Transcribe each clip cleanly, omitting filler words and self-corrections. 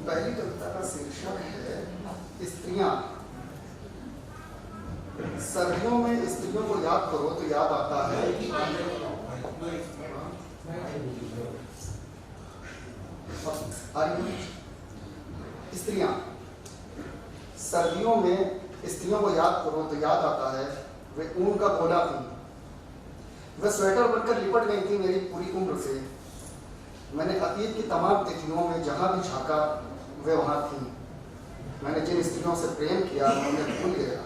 पहली कविता का शीर्षक है स्त्रियां। सर्दियों में स्त्रियों को याद करो तो याद आता है स्त्रियां। सर्दियों में स्त्रियों को याद करो तो याद आता है वे ऊन का गोला थी। वे स्वेटर बनकर लिपट गई थी मेरी पूरी उम्र से। मैंने अतीत की तमाम तिथियों में जहां भी झांका वे वहां थी। मैंने जिन स्त्रियों से प्रेम किया मैं उन्हें भूल गया।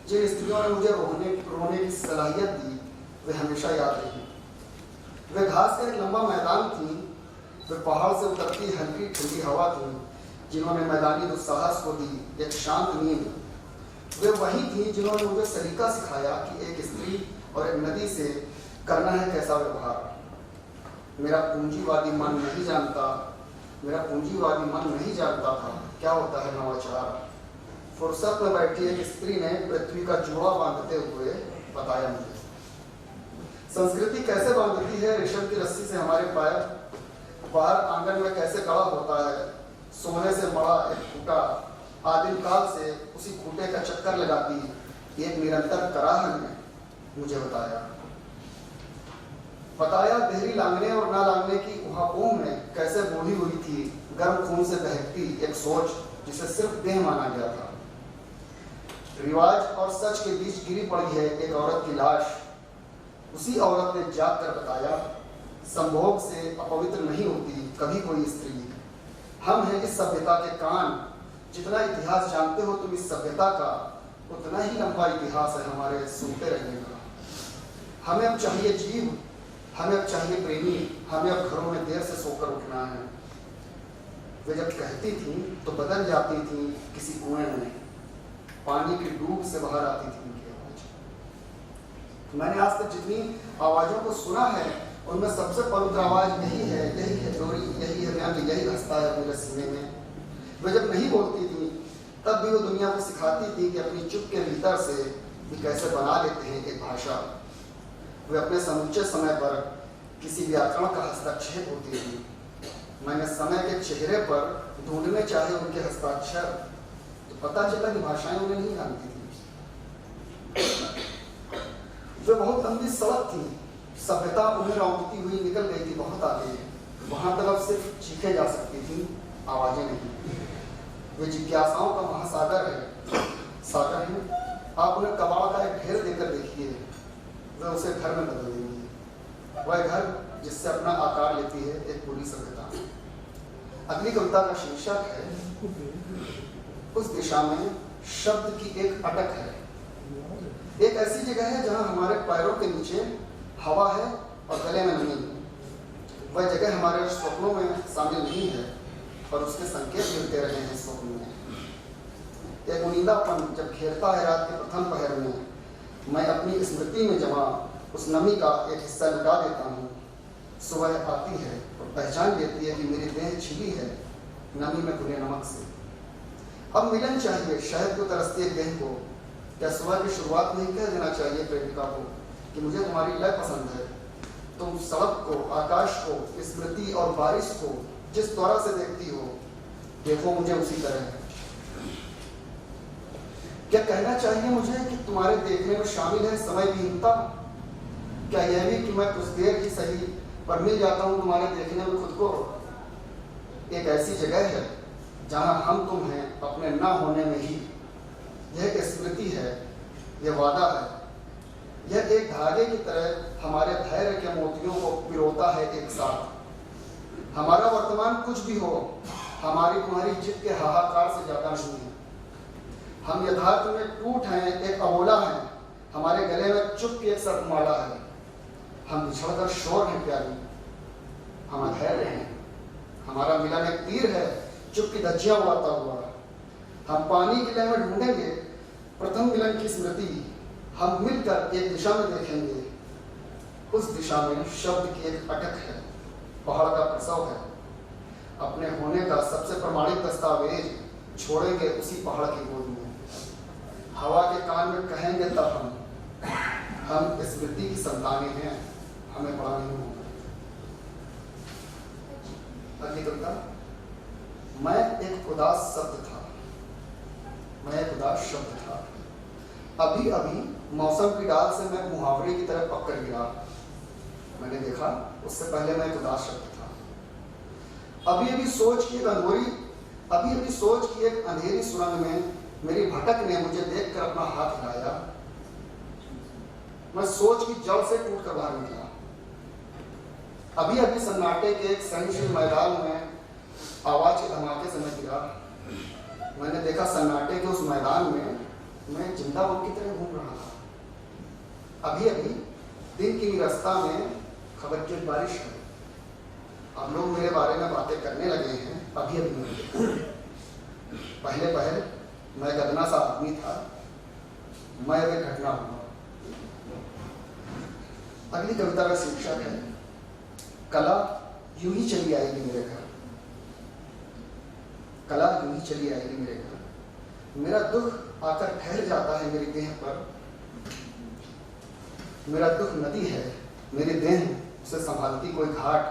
जिन स्त्रियों ने मुझे रोने की सलाहियत दी वे हमेशा याद रही। वे घास का एक लंबा मैदान थी। वे पहाड़ से उतरती हल्की ठंडी हवा थी जिन्होंने मैदानी दुस्साहस को दी एक शांत नींद। वे वही थी जिन्होंने मुझे सलीका सिखाया कि एक स्त्री और एक नदी से करना है कैसा व्यवहार। मेरा पूंजीवादी मन नहीं जानता था क्या होता है नवाचार। फुर्सत में बैठी एक स्त्री ने पृथ्वी का जोड़ा बांधते हुए बताया मुझे संस्कृति कैसे बांधती है रेशम की रस्सी से हमारे पैर। बाहर आंगन में कैसे कड़ा होता है सोने से मड़ा एक खूंटा। आदिम काल से उसी खूंटे का चक्कर लगाती एक निरंतर कराहन ने मुझे बताया देहरी लांगने और ना लांगने की उहापों में कैसे बूढ़ी हुई थी गर्म खून से बहकती एक सोच जिसे सिर्फ देह माना गया था। रिवाज और सच के बीच गिरी पड़ी है एक औरत की लाश। उसी औरत ने जाग कर बताया संभोग से अपवित्र नहीं होती कभी कोई स्त्री। हम हैं इस सभ्यता के कान। जितना इतिहास जानते हो तुम इस सभ्यता का उतना ही लंबा इतिहास है हमारे सुनते रहने का। हमें अब चाहिए जीव, हमें अब चाहिए प्रेमी, हमें अब घरों में देर से सोकर उठना है। वे जब कहती थी तो बदल जाती थी किसी कुएं में पानी की डूब से बाहर आती थी उनकी आवाज। मैंने आज तक जितनी आवाजों को सुना है उनमें सबसे पवित्र आवाज यही है डोरी, यही है व्यंग, यही हंसता है मेरे सीने में। वे जब नहीं बोलती थी तब भी वो दुनिया को सिखाती थी कि अपनी चुप के भीतर से भी कैसे बना लेते हैं एक भाषा। वे अपने समूचे समय पर किसी व्याकरण का हस्ताक्षर होती थी। मैंने समय के चेहरे पर ढूंढने चाहे उनके हस्ताक्षर तो पता चला कि भाषाएं उन्हें नहीं जानती थी। वे बहुत लंबी सड़क थी। सभ्यता उन्हें रौंदती हुई निकल गई थी बहुत आगे। वहां तरफ सिर्फ चीखें जा सकती थी आवाजें नहीं। वे जिज्ञासाओं का महासागर है सागर है। आप उन्हें कबाड़ का एक ढेर देकर देखिए वे उसे घर में बदल देंगी। वह घर जिससे अपना आकार लेती है एक पूरी सभ्यता। अगली कविता का शीर्षक है उस दिशा में शब्द की एक अटक है। एक ऐसी जगह है जहां हमारे पैरों के नीचे हवा है और गले में नमी। वह जगह हमारे स्वप्नों में शामिल नहीं है पर उसके संकेत मिलते रहे हैं स्वप्न में। एक उनींदापन जब घेरता है रात के प्रथम पहर में मैं अपनी स्मृति में जमा उस नमी का एक हिस्सा लुटा देता हूँ। सुबह आती है और पहचान लेती है कि मेरी देह छिली है नमी में घुले नमक से। अब मिलन चाहिए शहद को तरसती है देह को। क्या सुबह की शुरुआत में ही कह देना चाहिए प्रेमिका को कि मुझे तुम्हारी लय पसंद है। तुम सड़क को, आकाश को, स्मृति और बारिश को जिस तरह से देखती हो देखो मुझे उसी तरह। क्या कहना चाहिए मुझे कि तुम्हारे देखने में शामिल है समय विहीनता। क्या यह भी कि मैं कुछ देर ही सही पर मिल जाता हूं तुम्हारे देखने में खुद को। एक ऐसी जगह है जहां हम तुम हैं अपने ना होने में ही। यह एक स्मृति है, यह वादा है। यह एक धागे की तरह हमारे धैर्य के मोतियों को पिरोता है एक साथ। हमारा वर्तमान कुछ भी हो हमारी तुम्हारी जिद के हाहाकार से ज्यादा नहीं है। हम यथार्थ में टूट हैं एक अबोला है। हमारे गले में चुप की एक सर्पमाला है। हम बिछड़कर शोर हैं प्यारी, हम अधैर्य हैं। हमारा मिलन एक तीर है चुप की धज्जियां उड़ाता हुआ। हम पानी की लय में ढूंढेंगे प्रथम मिलन की स्मृति। हम मिलकर एक दिशा में देखेंगे। उस दिशा में शब्द की एक अटक है, पहाड़ का प्रसव है। अपने होने का सबसे प्रमाणिक दस्तावेज छोड़ेंगे उसी पहाड़ की गोद में। हवा के कान में कहेंगे तब हम स्मृति की संतानें हैं, हमें बड़ा नहीं होगा। अगली कविता। मैं एक उदास शब्द था, मैं एक उदास शब्द था, अभी अभी मौसम की डाल से मैं मुहावरे की तरह पकड़ गिरा। मैंने देखा उससे पहले मैं एक उदास शब्द था। अभी अभी सोच की एक अंधेरी सुरंग में मेरी भटक ने मुझे देखकर अपना हाथ हिलाया। मैं सोच की जड़ से टूटकर बाहर निकला। अभी अभी सन्नाटे के एक सहनशील मैदान में आवाज के धमाके से मैं गिरा। मैंने देखा सन्नाटे के उस मैदान में मैं जिंदा बम की तरह घूम रहा था। अभी अभी दिन की निरस्ता में खबर की एक बारिश है। अब लोग मेरे बारे में बातें करने लगे हैं। अभी अभी मैंने देखा। पहले मैं गदना सा आदमी था, मैं अब एक घटना हुआ। अगली कविता का शीर्षक है कला यूं ही चली आएगी मेरे घर। कला यूं ही चली आएगी मेरे घर। मेरा दुख आकर ठहर जाता है मेरी देह पर। मेरा दुख नदी है, मेरी देह उसे संभालती कोई घाट।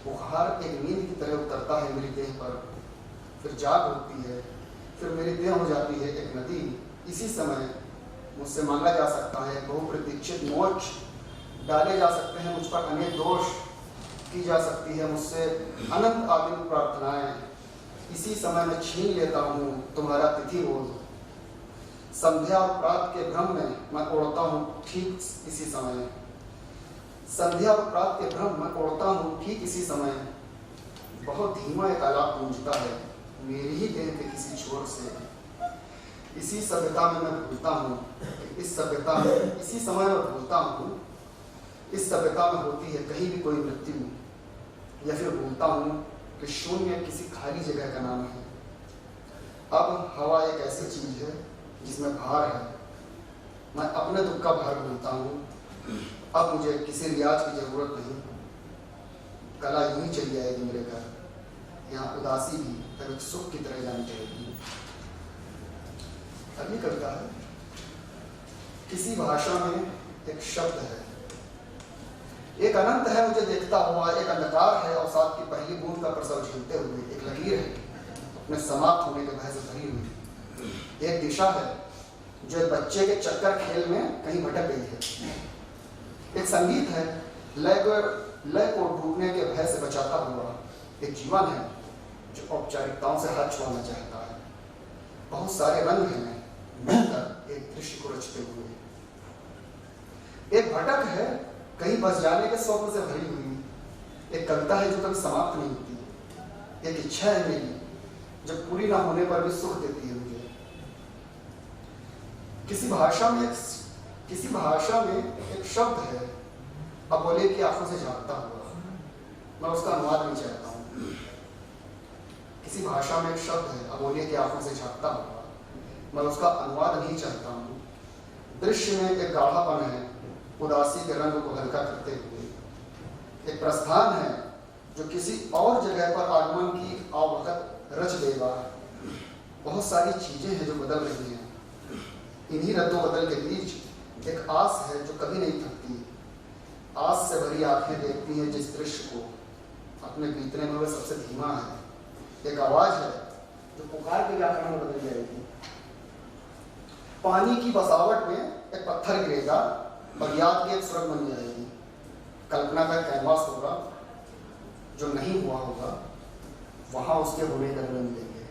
बुखार एक नींद की तरह उतरता है मेरी देह पर, फिर जाग होती है, फिर मेरी देह हो जाती है एक नदी। इसी समय मुझसे मांगा जा सकता है बहुप्रतीक्षित मोक्ष, डाले जा सकते हैं मुझ पर अनेक दोष, की जा सकती है मुझसे अनंत आदिम प्रार्थनाएं। इसी समय मैं छीन लेता हूँ तुम्हारा तिथि रोज। संध्या और प्रात के भ्रम में मैं उड़ता हूँ ठीक इसी समय। संध्या और प्रात के भ्रम में उड़ता हूँ ठीक इसी समय। बहुत धीमा एक आलाप गूंजता है मेरी ही देह के किसी छोर से। इसी सभ्यता में मैं भूलता हूँ, इस सभ्यता में इसी समय मैं भूलता हूँ, इस सभ्यता में होती है कहीं भी कोई मृत्यु। या फिर भूलता हूँ कि शून्य किसी खाली जगह का नाम है। अब हवा एक ऐसी चीज है जिसमें भार है। मैं अपने दुख का भार भूलता हूँ। अब मुझे किसी रियाज की जरूरत नहीं। कला यूं ही चली आएगी मेरे घर। यहाँ उदासी भी तब सुख की तरह जानी चाहिए। अगली कविता है किसी भाषा में एक शब्द है। एक अनंत है मुझे देखता हुआ, एक अंधकार है और साथ की पहली बूंद का प्रसव झेलते हुए। एक लकीर है अपने समाप्त होने के भय से भरी हुई। एक दिशा है जो एक बच्चे के चक्कर खेल में कहीं भटक गई है। एक संगीत है लय को ढूंढने के भय से बचाता हुआ। एक जीवन है जो औपचारिकताओं से हाथ छुड़ाना चाहता है। बहुत सारे रंग हैं मिलकर एक दृश्य को रचते हुए। एक भटक है कहीं बस जाने के स्वप्न से भरी हुई। एक कविता है जो कभी समाप्त नहीं होती। एक इच्छा है मेरी जो पूरी ना होने पर भी सुख देती है मुझे। किसी भाषा में एक शब्द है अबोले की आंखों से झांकता हुआ। मैं उसका अनुवाद नहीं चाहता हूँ। किसी भाषा में एक शब्द है अबोले की आंखों से झांकता हुआ। मैं उसका अनुवाद नहीं चाहता हूँ। दृश्य में एक गाढ़ापन है उदासी के रंग को हल्का करते हुए। एक प्रस्थान है जो किसी और जगह पर आगमन की आवकत रच देगा। बहुत सारी चीजें हैं जो बदल रही हैं। इन्हीं रद्दोबदल के बीच एक आस है जो कभी नहीं थकती। आस से भरी आंखें देखती हैं जिस दृश्य को। अपने बीतने में वह सबसे धीमा है। एक आवाज है जो पुकार के व्याकरण में बदल जाएगी। पानी की बसावट में एक पत्थर गिरेगा और याद की एक सुरंग बन जाएगी। कल्पना का कैनवास होगा जो नहीं हुआ होगा, वहां उसके होने का रंग मिलेंगे।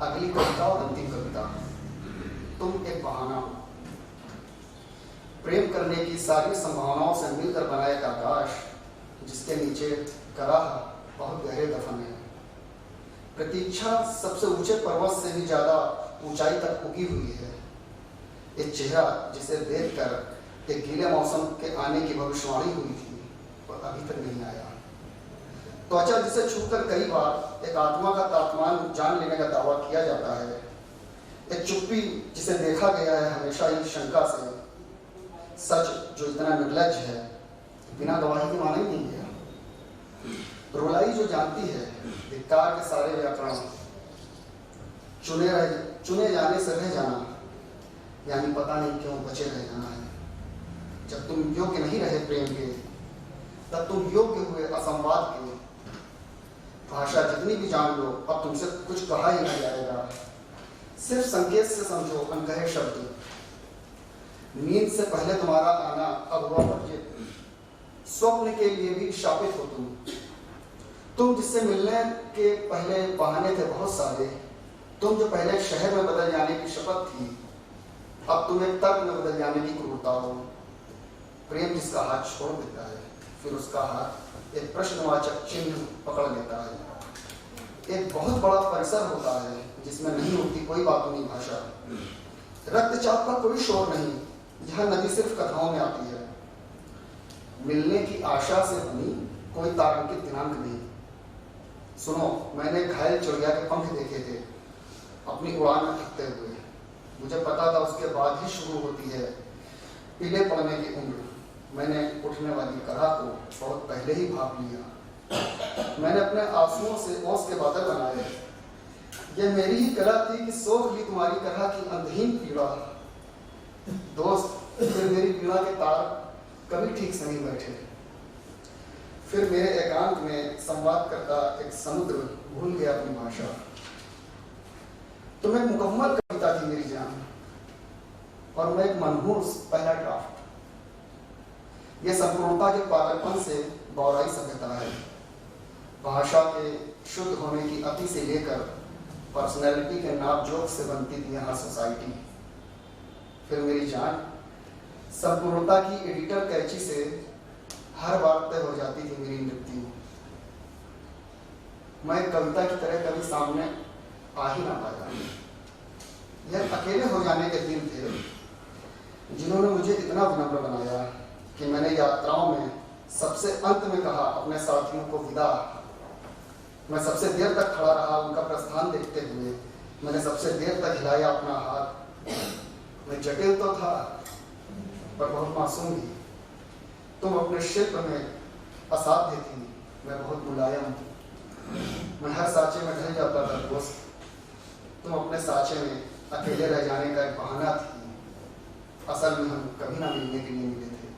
अगली कविता और अंतिम कविता। तुम एक बहाना हो। प्रेम करने की सारी संभावनाओं से मिलकर बना एक आकाश जिसके नीचे कराह बहुत गहरे दफन है। प्रतीक्षा सबसे ऊंचे पर्वत से भी ज्यादा ऊंचाई तक उगी हुई है। एक चेहरा जिसे देखकर एक गीले मौसम के आने की भविष्यवाणी हुई थी और अभी तक नहीं आया। त्वचा जिसे छूकर कई बार एक आत्मा का तापमान जान लेने का दावा किया जाता है। एक चुप्पी जिसे देखा गया है हमेशा ही शंका से। सच जो इतना निर्लज है बिना गवाही के माना ही नहीं गया। रुलाई जो जानती है धिक्कार के सारे व्याकरण। चुने जाने से रह जाना यानी पता नहीं क्यों बचे रह जाना है। जब तुम योग्य नहीं रहे प्रेम के तब तुम योग्य हुए असंवाद के। भाषा जितनी भी जान लो, अब तुमसे कुछ कहा ही नहीं जाएगा। सिर्फ संकेत से समझो अनकहे शब्द। नींद से पहले तुम्हारा आना अब हुआ वर्जित। स्वप्न के लिए भी शापित हो तुम जिससे मिलने के पहले बहाने थे बहुत सारे। तुम जो पहले एक शहर में बदल जाने की शपथ थी, अब तुम एक तर्क में बदल जाने की क्रूरता हो। प्रेम जिसका हाथ छोड़ देता है, फिर उसका हाथ एक प्रश्नवाचक चिन्ह पकड़ लेता है। एक बहुत बड़ा परिसर होता है जिसमें नहीं होती कोई बातूनी भाषा। रक्तचाप का कोई शोर नहीं, यह नदी सिर्फ कथाओं में आती है। मिलने की आशा से बनी कोई तारांकित दिनांक नहीं। सुनो, मैंने घायल चिड़िया के पंख देखे थे अपनी उड़ान में थकते हुए। मुझे पता था उसके बाद ही शुरू होती है पीले पड़ने की उम्र। मैंने उठने वाली करहा को बहुत पहले ही भाप लिया। मैंने अपने आंसुओं से ओस के बादल बनाए। यह मेरी ही कला थी कि सोख ली तुम्हारी करहा की अंधहीन पीड़ा। दोस्त, फिर मेरी पीड़ा के तार कभी ठीक से नहीं बैठे। फिर मेरे एकांत में संवाद करता एक समुद्र भूल गया अपनी भाषा। तुम एक मुकम्मल कविता थी मेरी जान, और मैं एक मनहूस पहला ड्राफ्ट। यह संपूर्णता के पागलपन से बौराई सभ्यता है। भाषा के शुद्ध होने की अति से लेकर पर्सनैलिटी के नापजोक से बनती थी यहाँ सोसाइटी। फिर मेरी जान, संपूर्णता की एडिटर कैची से हर बार तय हो जाती थी मेरी मृत्यु। मैं कविता की तरह कभी सामने आ ही ना पाया। यह अकेले हो जाने के दिन थे जिन्होंने मुझे इतना विनम्र बनाया कि मैंने यात्राओं में सबसे अंत में कहा अपने साथियों को विदा। मैं सबसे देर तक खड़ा रहा उनका प्रस्थान देखते हुए। मैंने सबसे देर तक हिलाया अपना हाथ। मैं जटिल तो था पर बहुत मासूम भी। तुम अपने शिल्प में असाध्य थी, मैं बहुत मुलायम। मैं हर साँचे में ढल जाता था दोस्त। तुम अपने साँचे में अकेले रह जाने का एक बहाना थी। असल में हम कभी ना मिलने के लिए मिले थे।